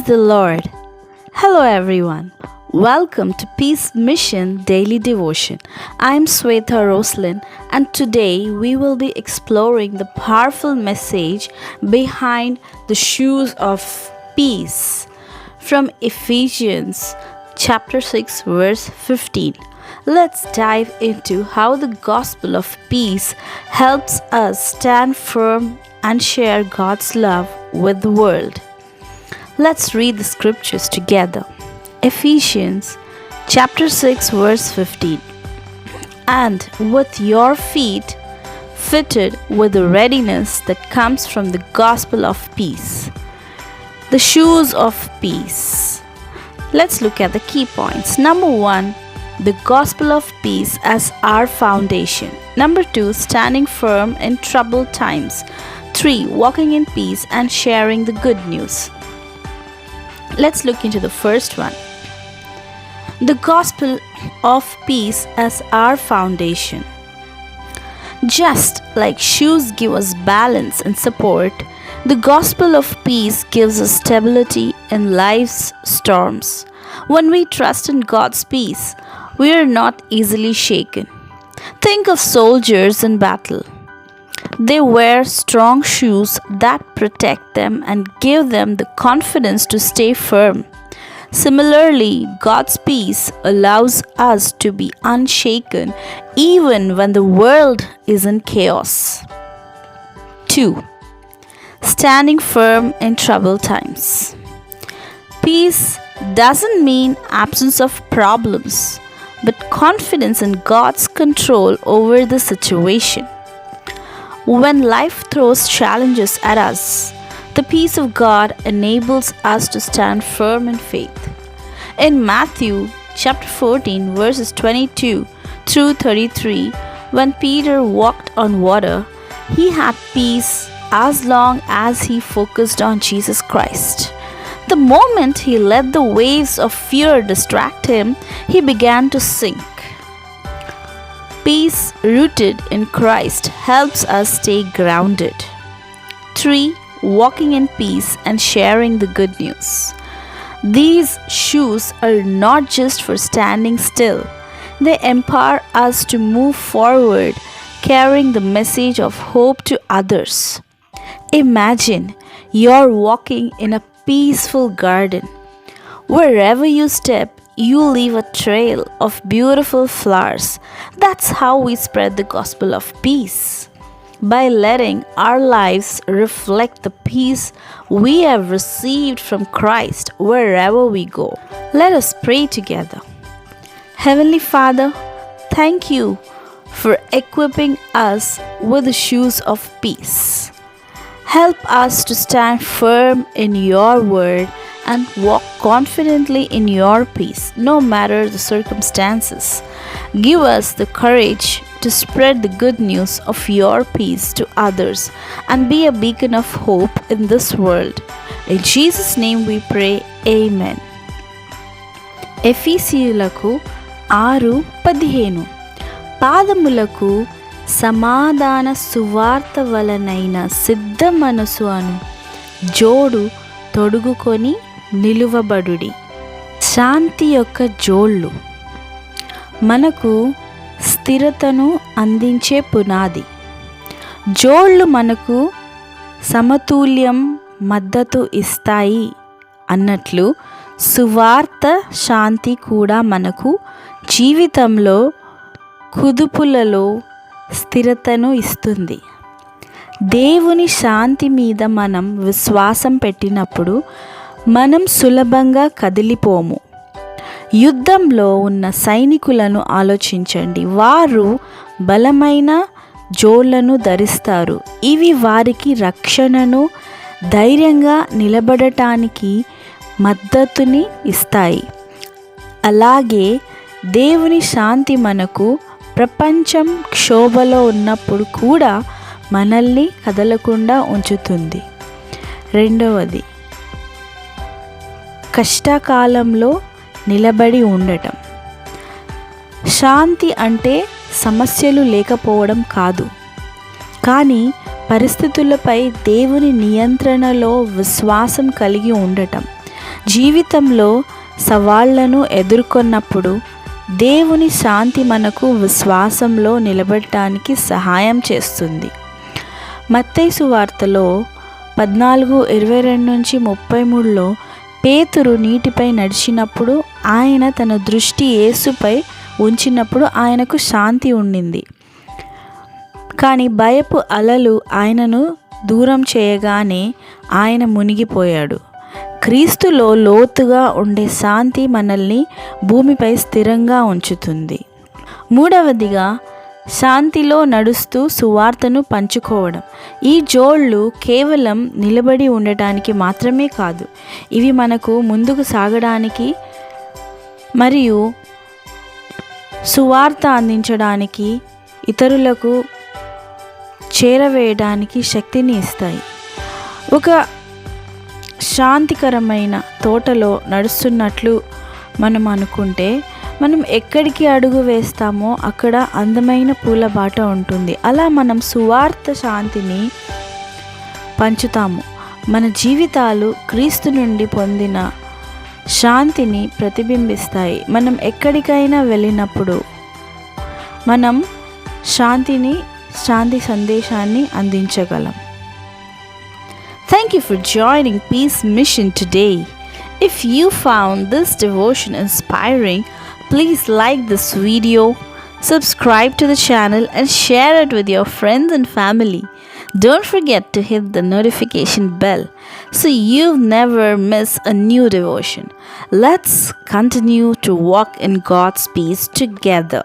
the Lord. Hello everyone. Welcome to Peace Mission Daily Devotion. I'm Swetha Roslin and today we will be exploring the powerful message behind the shoes of peace from Ephesians chapter 6 verse 15. Let's dive into how the gospel of peace helps us stand firm and share God's love with the world. Let's read the scriptures together. Ephesians chapter 6 verse 15. And with your feet fitted with the readiness that comes from the gospel of peace. The shoes of peace. Let's look at the key points. Number 1, the gospel of peace as our foundation. Number 2, standing firm in troubled times. 3, walking in peace and sharing the good news. Let's look into the first one. The gospel of peace as our foundation. Just like shoes give us balance and support, the gospel of peace gives us stability in life's storms. When we trust in God's peace, we are not easily shaken. Think of soldiers in battle. They wear strong shoes that protect them and give them the confidence to stay firm. Similarly, God's peace allows us to be unshaken even when the world is in chaos. 2. Standing firm in troubled times. Peace doesn't mean absence of problems, but confidence in God's control over the situation. When life throws challenges at us, the peace of God enables us to stand firm in faith. In Matthew chapter 14 verses 22 through 33, when Peter walked on water, he had peace as long as he focused on Jesus Christ. The moment he let the waves of fear distract him, he began to sink. Peace rooted in Christ helps us stay grounded. 3. Walking in peace and sharing the good news. These shoes are not just for standing still. They empower us to move forward, carrying the message of hope to others. Imagine you're walking in a peaceful garden. Wherever you step, you leave a trail of beautiful flowers. That's how we spread the gospel of peace. By letting our lives reflect the peace we have received from Christ wherever we go. Let us pray together. Heavenly Father, thank you for equipping us with the shoes of peace. Help us to stand firm in your word and walk confidently in your peace, no matter the circumstances. Give us the courage to spread the good news of your peace to others and be a beacon of hope in this world. In Jesus' name we pray, Amen. ఎఫీసీయులకు 6:15 పాదములకు సమాధాన సువార్త వలనైన సిద్ధ మనసు అను జోడు తొడుగుకొని నిలువబడుడి. శాంతి యొక్క జోళ్ళు మనకు స్థిరతను అందించే పునాది. జోళ్ళు మనకు సమతుల్యం, మద్దతు ఇస్తాయి అన్నట్లు సువార్త శాంతి కూడా మనకు జీవితంలో కుదుపులలో స్థిరతను ఇస్తుంది. దేవుని శాంతి మీద మనం విశ్వాసం పెట్టినప్పుడు మనం సులభంగా కదిలిపోము. యుద్ధంలో ఉన్న సైనికులను ఆలోచించండి. వారు బలమైన జోళ్లను ధరిస్తారు. ఇవి వారికి రక్షణను, ధైర్యంగా నిలబడటానికి మద్దతుని ఇస్తాయి. అలాగే దేవుని శాంతి మనకు ప్రపంచం క్షోభలో ఉన్నప్పుడు కూడా మనల్ని కదలకుండా ఉంచుతుంది. 2. కష్టకాలంలో నిలబడి ఉండటం. శాంతి అంటే సమస్యలు లేకపోవడం కాదు, కానీ పరిస్థితులపై దేవుని నియంత్రణలో విశ్వాసం కలిగి ఉండటం. జీవితంలో సవాళ్లను ఎదుర్కొన్నప్పుడు దేవుని శాంతి మనకు విశ్వాసంలో నిలబడటానికి సహాయం చేస్తుంది. మత్తయి సువార్తలో 14:22-33లో పేతురు నీటిపై నడిచినప్పుడు ఆయన తన దృష్టి యేసుపై ఉంచినప్పుడు ఆయనకు శాంతి ఉండింది. కానీ భయపు అలలు ఆయనను దూరం చేయగానే ఆయన మునిగిపోయాడు. క్రీస్తులో లోతుగా ఉండే శాంతి మనల్ని భూమిపై స్థిరంగా ఉంచుతుంది. మూడవదిగా, శాంతిలో నడుస్తూ సువార్తను పంచుకోవడం. ఈ జోళ్ళు కేవలం నిలబడి ఉండటానికి మాత్రమే కాదు, ఇవి మనకు ముందుకు సాగడానికి మరియు సువార్త అందించడానికి, ఇతరులకు చేరవేయడానికి శక్తిని ఇస్తాయి. ఒక శాంతికరమైన తోటలో నడుస్తున్నట్లు మనం అనుకుంటే, మనం ఎక్కడికి అడుగు వేస్తామో అక్కడ అందమైన పూల బాట ఉంటుంది. అలా మనం సువార్త శాంతిని పంచుతాము. మన జీవితాలు క్రీస్తు నుండి పొందిన శాంతిని ప్రతిబింబిస్తాయి. మనం ఎక్కడికైనా వెళ్ళినప్పుడు మనం శాంతి సందేశాన్ని అందించగలం. Thank you for joining Peace Mission today. If you found this devotion inspiring, please like this video, subscribe to the channel and share it with your friends and family. Don't forget to hit the notification bell so you never miss a new devotion. Let's continue to walk in God's peace together.